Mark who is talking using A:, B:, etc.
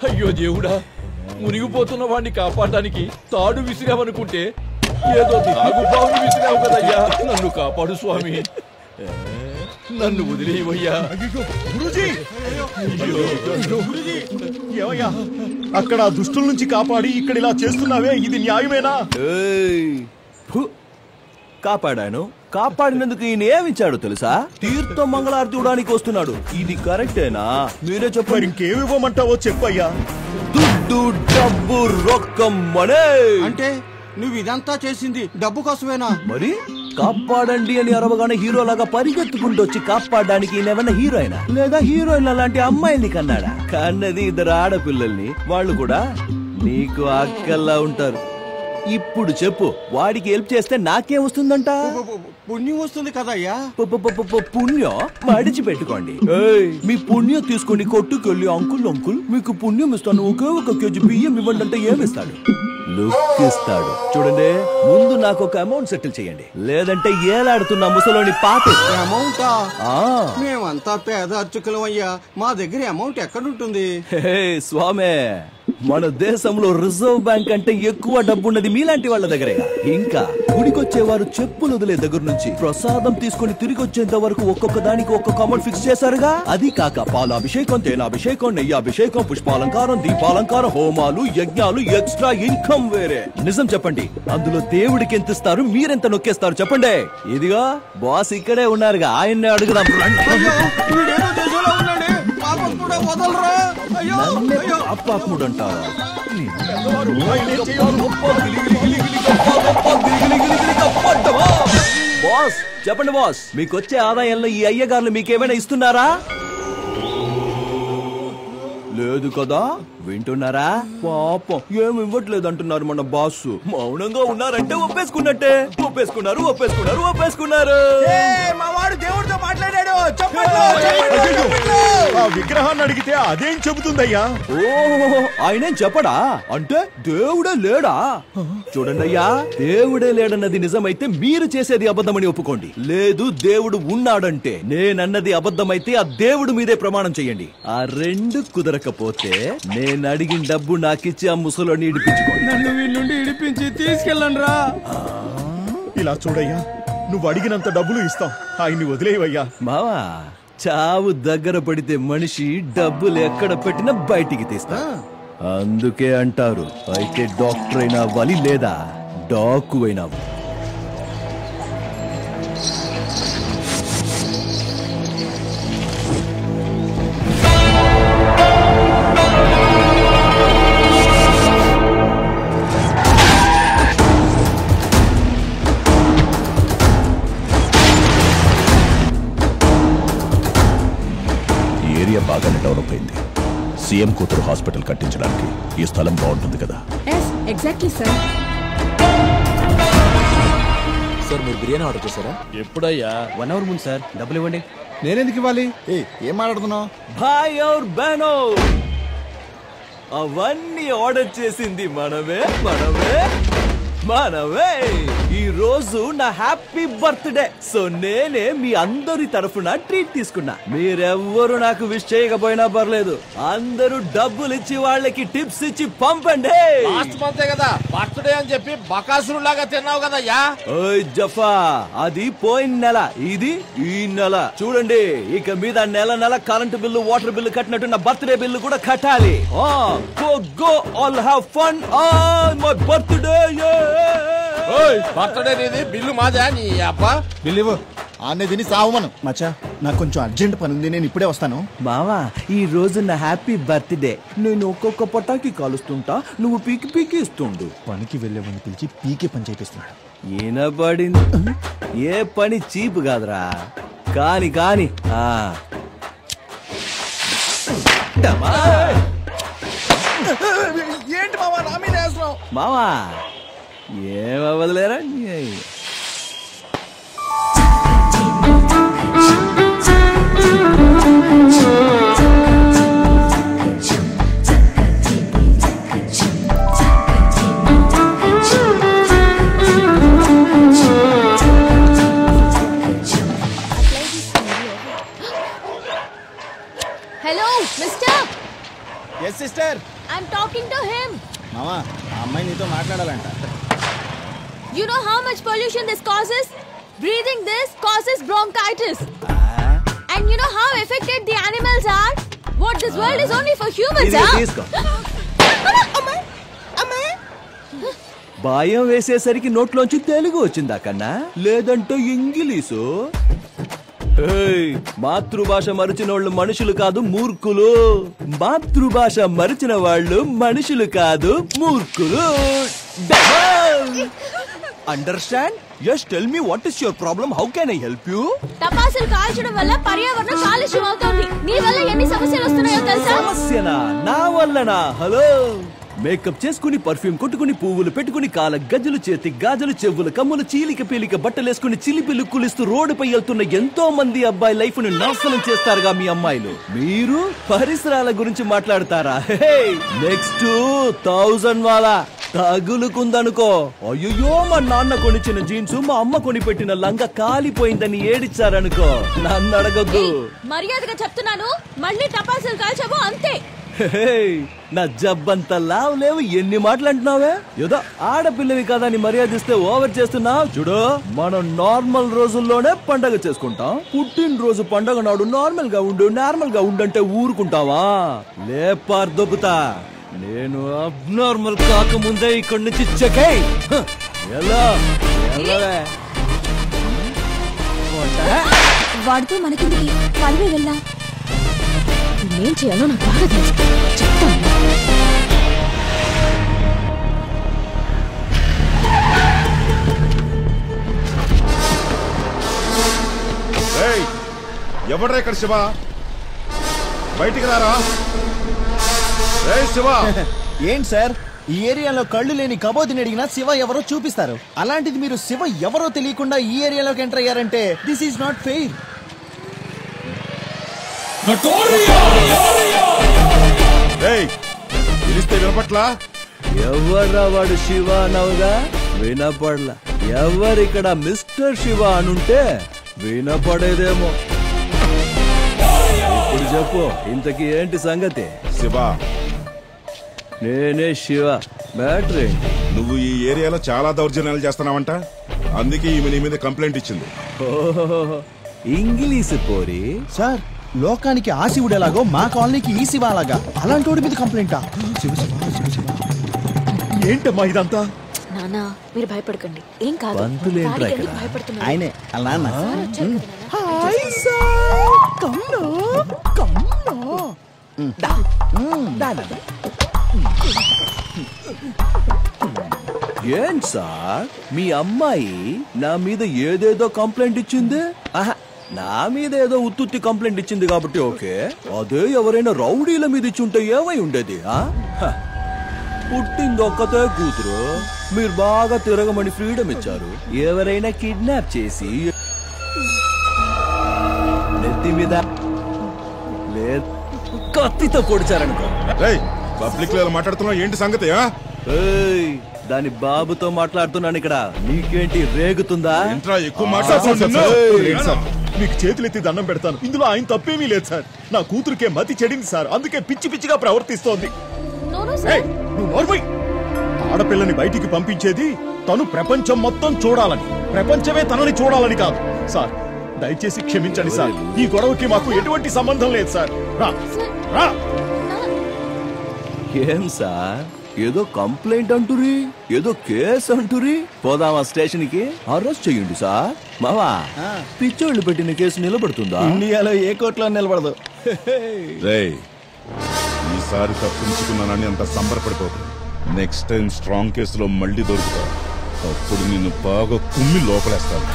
A: అయ్యో దేవుడా, మునిగిపోతున్న వాడిని కాపాడడానికి తాడు విసిరావనుకుంటే ఏదో తాగుబావుని విసిరావు కదయ్యా. నన్ను కాపాడు స్వామి, నన్ను వదిలేవయ్యా.
B: అక్కడ దుష్టుల నుంచి కాపాడి ఇక్కడ ఇలా చేస్తున్నావే, ఇది న్యాయమేనా?
C: కాపాడాను. కాపాడినందుకు ఈయన ఏమిచ్చాడు తెలుసా? తీర్థం మంగళారతి ఇవ్వడానికి వస్తున్నాడు. ఇది కరెక్టేనా? మీరే చెప్పండి.
B: ఇంకేమివ్వమంటావో చెప్పయ్యా.
C: దుడ్డు, డబ్బు, రొక్కం, మనే.
D: అంటే నువ్వు ఇదంతా చేసింది డబ్బు కోసమేనా?
C: మరి కాపాడండి అని అరవగానే హీరోలాగా పరిగెత్తుకుంటూ వచ్చి కాపాడడానికి ఈయనేమన్నా హీరోయినా లేదా హీరోయిన్ అలాంటి అమ్మాయిల్ని కన్నాడా? కన్నది ఇద్దరు ఆడపిల్లల్ని. వాళ్ళు కూడా నీకు అక్కల్లా ఉంటారు. ఇప్పుడు చెప్పు, వాడికి హెల్ప్ చేస్తే నాకేం వస్తుందంట?
D: పుణ్యం వస్తుంది కదయ్యా.
C: పుణ్యం మడిచి పెట్టుకోండి. మీ పుణ్యం తీసుకుని కొట్టుకెళ్ళి అంకుల్ మీకు పుణ్యం ఇస్తాను, ఒకే ఒక కేజీ బియ్యం ఇవ్వండి అంటే ఏమిస్తాడు? లుక్ ఇస్తాడు. చూడండి, ముందు నాకు ఒక అమౌంట్ సెటిల్ చేయండి, లేదంటే ఏలాడుతున్న ముసలోని పాత
D: అమౌంటా? మేమంతా పేద అర్చకులం అయ్యా, మా దగ్గర అమౌంట్ ఎక్కడుంటుంది?
C: స్వామే, మన దేశంలో రిజర్వ్ బ్యాంక్ అంటే ఎక్కువ డబ్బున్నది మీలాంటి వాళ్ళ దగ్గరే. ఇంకా గుడికొచ్చేవారు చెప్పులు వదిలే దగ్గర నుంచి ప్రసాదం తీసుకుని తిరిగి వచ్చేంత వరకు ఒక్కొక్క దానికి ఒక్కొక్క అమౌంట్ ఫిక్స్ చేశారుగా. అది కాక పాలాభిషేకం, తేనాభిషేకం, నెయ్యాభిషేకం, పుష్పాలంకారం, దీపాలంకారం, హోమాలు, యజ్ఞాలు, ఎక్స్ట్రా ఇన్కమ్ వేరే. నిజం చెప్పండి, అందులో దేవుడికి ఎంత ఇస్తారు, మీరెంత నొక్కేస్తారు చెప్పండి? ఇదిగో బాస్ ఇక్కడే ఉన్నారుగా, ఆయన్నే అడుగుదాం. అప్పాకుడు అంటారా? బాస్ చెప్పండి బాస్, మీకొచ్చే ఆదాయంలో ఈ అయ్యగారులు మీకేమైనా ఇస్తున్నారా? లేదు కదా, వింటున్నారా? పాపం ఏమి ఇవ్వట్లేదు అంటున్నారు మన బాస్. మౌనంగా ఉన్నారంటే ఒప్పేసుకున్నట్టే. ఒప్పేసుకున్నారు.
B: మా వాడు దేవుడితో మాట్లాడాడు. ఆ విగ్రహాన్ని అడిగితే అదేం చెబుతుందయ్యా?
C: ఓ, ఆయనేం చెప్పడా? అంటే దేవుడే లేడా? చూడండి అయ్యా, దేవుడే లేడన్నది నిజమైతే మీరు చేసేది అబద్ధమని ఒప్పుకోండి. లేదు దేవుడు ఉన్నాడంటే నేనన్నది అబద్ధమైతే ఆ దేవుడు మీదే ప్రమాణం చెయ్యండి. ఆ రెండు కుదరకపోతే నేను అడిగిన డబ్బు నాకిచ్చి ఆ ముసలోని ఇడిపించుకోండి.
D: నన్ను వీళ్ళ నుండి ఇడిపించి తీసుకెళ్ళండి రా.
B: ఇలా చూడయ్యా, నువ్వు అడిగినంత డబ్బులు ఇస్తాం, ఆయన్ని వదిలేవయ్యా.
C: మావా, చావు దగ్గర పడితే మనిషి డబ్బులు ఎక్కడ పెట్టినా బయటికి తీస్తా. అందుకే అంటారు, అయితే డాక్టర్ అయినా అవ్వాలి లేదా డాకు అయినా.
E: బాగానే డెవలప్ అయింది. సీఎం కూతురు హాస్పిటల్ కట్టించడానికి ఈ స్థలం బాగుంటుంది కదా?
F: Exactly sir.
A: సార్ మీరు బిర్యానీ ఆర్డర్ చేశారా? ఎప్పుడయ్యా?
D: 1 అవర్ ముందు సార్. డబ్బులు ఇవ్వండి.
B: నేనెందుకు ఇవ్వాలి? ఏం మాట్లాడుతున్నావు?
C: భాయ్ ఔర్ బహనో, అవన్నీ ఆర్డర్ చేసింది మనమే. ఈ రోజు నా హ్యాపీ బర్త్డే. సో నేనే మీ అందరి తరఫున ట్రీట్ తీసుకున్నా. మీరెవ్వరు నాకు విష్ చేయకపోయినా పర్లేదు, అందరూ డబ్బులు ఇచ్చి వాళ్ళకి టిప్స్ ఇచ్చి పంపండి.
A: కదా బర్త్డే అని చెప్పి బకాసురు లాగా తిన్నావు కదయ్యా.
C: ఓయ్ జఫా, అది పోయిన నెల, ఇది ఈ నెల. చూడండి, ఇక మీద నెల కరెంటు బిల్లు, వాటర్ బిల్లు కట్టినట్టు నా బర్త్డే బిల్లు కూడా కట్టాలి. Go all have fun on my birthday.
A: Birthday నీది, బిల్లు మాదా? నీ అబ్బా
B: బిల్లు ఇవ్వు. ఆనే తిని సావమను. మచ్చా, నాకు కొంచెం అర్జెంట్ పని ఉంది, నేను ఇప్పుడే వస్తాను.
C: మావా, ఈ రోజు నా హ్యాపీ బర్త్డే. నేను ఒక్కొక్క పటాకి కాలుస్తుంటా, నువ్వు పీకి ఇస్తుండు.
B: పనికి వెళ్ళేవాడిని పిలిచి పీకే పని చేపిస్తున్నాడు.
C: ఈనబడింది. ఏ పని చీపు కాదురా. కాని
B: ఏంటి మావా నా మీద వేస్తున్నావు?
C: మావా ఏమవ్వదులేరా.
F: Hello mister.
B: Yes sister.
F: I'm talking to him.
B: మామా ఆ అమ్మాయి నీతో మాట్లాడాలంట.
F: You know how much pollution this causes? Breathing this causes bronchitis. And you know how affected the animals are? What, this world is only for humans, huh?
C: తీసుకో. భయం వేసేసరికి నోట్లోంచి తెలుగు వచ్చిందా కన్నా, లేదంటే ఇంగ్లీషు? మాతృభాష మరిచిన వాళ్ళు మనుషులు కాదు మూర్ఖులు. మాతృభాష మరిచిన వాళ్ళు మనుషులు కాదు మూర్ఖులు. Understand? Yes, tell me what is your problem? How can I help you?
F: టపాసులు కాల్చడం వల్ల పర్యావరణం కాలుష్యం అవుతోంది. నీ వల్ల ఎన్ని సమస్యలు వస్తున్నాయో తెలుసా?
C: సమస్యనా? నా వల్లనా? హలో, మేకప్ చేసుకుని పర్ఫ్యూమ్ కొట్టుకుని పువ్వులు పెట్టుకుని కాల గజ్జలు చేతి గాజులు చెవులు కమ్ములు చీలిక పీలిక బట్టలేసుకుని చిలిపి లుక్కులిస్తూ రోడ్డుపై వెళ్తున్న ఎంతో మంది అబ్బాయి లైఫ్ ని నాశనం చేస్తారుగా మీ అమ్మాయిలు. మీరు పరిసరాల గురించి మాట్లాడతారా? నెక్స్ట్ 1000 వాలా తగులుకుందనుకో. అయ్యో, మా నాన్న కొనిచ్చిన జీన్స్ మా అమ్మ కొని పెట్టిన లంగా కాలిపోయిందని ఏడిచ్చారనుకో, నన్ను అడగొద్దు.
F: మర్యాదగా చెప్తున్నాను, మళ్ళీ టపాసులు కాల్చావు అంతే.
C: నా జబ్బంతా లావు లేవు, ఎన్ని మాటలు అంటున్నావే? ఏదో ఆడపిల్లవి కదా అని మర్యాదిస్తే ఓవర్ చేస్తున్నావు. చూడు, మనం నార్మల్ రోజుల్లోనే పండగ చేసుకుంటాం. పుట్టినరోజు పండగ నాడు నార్మల్ గా ఉండంటే ఊరుకుంటావా? లేపార్ దొబ్బుతా. నేను అబ్నార్మల్ కాకముందే ఇక్కడి నుంచి చెకై ఎలా
F: వాడితో మనకిందికి పనివే వెళ్ళా. ఏం చేయాలో నాకు బాగా తెలుసు, చెప్తాను.
A: ఎవడ్రా ఇక్కడ శివ? బయటికి రారా. శివ
B: ఏంటి సార్, ఈ ఏరియాలో కళ్ళు లేని కబోదిని అడిగినా శివ ఎవరో చూపిస్తారు. అలాంటిది మీరు శివ ఎవరో తెలియకుండా ఈ ఏరియాలోకి ఎంటర్ అయ్యారంటే దిస్ ఈజ్ నాట్ ఫెయిర్.
A: పిలిస్తే వినపట్లా?
C: ఎవర్రా వాడు శివ అనవుగా? వినపడలా. ఎవరిక్కడ మిస్టర్ శివ అనుంటే వినపడేదేమో. ఇప్పుడు చెప్పు, ఇంతకీ ఏంటి సంగతి?
A: శివ,
C: నేనే శివ. బ్యాటరీ,
A: నువ్వు ఈ ఏరియాలో చాలా దౌర్జన్యాలు చేస్తున్నావంట, అందుకే ఈమె నీ మీద కంప్లైంట్ ఇచ్చింది.
C: ఇంగ్లీష్ పోరి.
B: సార్, లోకానికి ఆ శివుడు ఎలాగో మా కాలనీకి ఈ శివ అలాగా. అలాంటి వాడి మీద కంప్లైంటా? ఏంటమ్మా ఇదంతా?
F: నానా, మీరు భయపడకండి, ఏం కాదు.
C: పంతులేంట్రా ఇక్కడ?
F: భయపడుతున్నా.
B: ఆయనే అలా అన్న.
C: ఏం సార్, మీ అమ్మాయి నా మీద ఏదేదో కంప్లైంట్ ఇచ్చింది? నా మీద ఏదో ఉత్తుత్తి కంప్లైంట్ ఇచ్చింది కాబట్టి ఓకే. అదే ఎవరైనా రౌడీల మీద ఇచ్చుంటే ఏమై ఉండేది? పుట్టింది ఒక్కతే కూతురు, మీరు బాగా తిరగమని ఫ్రీడమ్ ఇచ్చారు. ఎవరైనా కిడ్నాప్ చేసి నెత్తి మీద కత్తితో పొడిచారనుకో.
A: పబ్లిక్ లో మాట్లాడుతున్నావు, ఏంటి సంగతి?
C: దాని బాబుతో మాట్లాడుతున్నాను ఇక్కడ. నీకేంటి రేగుతుందా?
A: ఎక్కువ
B: మీకు చేతులెత్తి దండం పెడతాను, ఇందులో ఆయన తప్పేమీ లేదు సార్. నా కూతురికే మతి చెడింది సార్, అందుకే పిచ్చి పిచ్చిగా ప్రవర్తిస్తోంది. ఆడపిల్లని బయటికి పంపించేది తను ప్రపంచం మొత్తం చూడాలని, ప్రపంచమే తనని చూడాలని కాదు సార్. దయచేసి క్షమించండి సార్, ఈ గొడవకి మాకు ఎటువంటి సంబంధం లేదు సార్. రా రా.
C: ఏం సార్, ఏదో కంప్లైంట్ అంటురి, ఏదో కేసు అంటురి. పోదామా స్టేషన్ కి? అరెస్ట్ చెయ్యండి సార్. మావా, పిచ్చోళ్ళు పెట్టిన కేసు నిలబడుతుందా?
B: ఇండియాలో ఏ కోర్టులో నిలబడదు.
A: ఈసారి తప్పించుకున్నానని అంత సంబరపడిపోతుంది. నెక్స్ట్ టైం స్ట్రాంగ్ కేసులో మళ్ళీ దొరుకుతా, అప్పుడు నిన్ను బాగా కుమ్మి లోపలేస్తాను.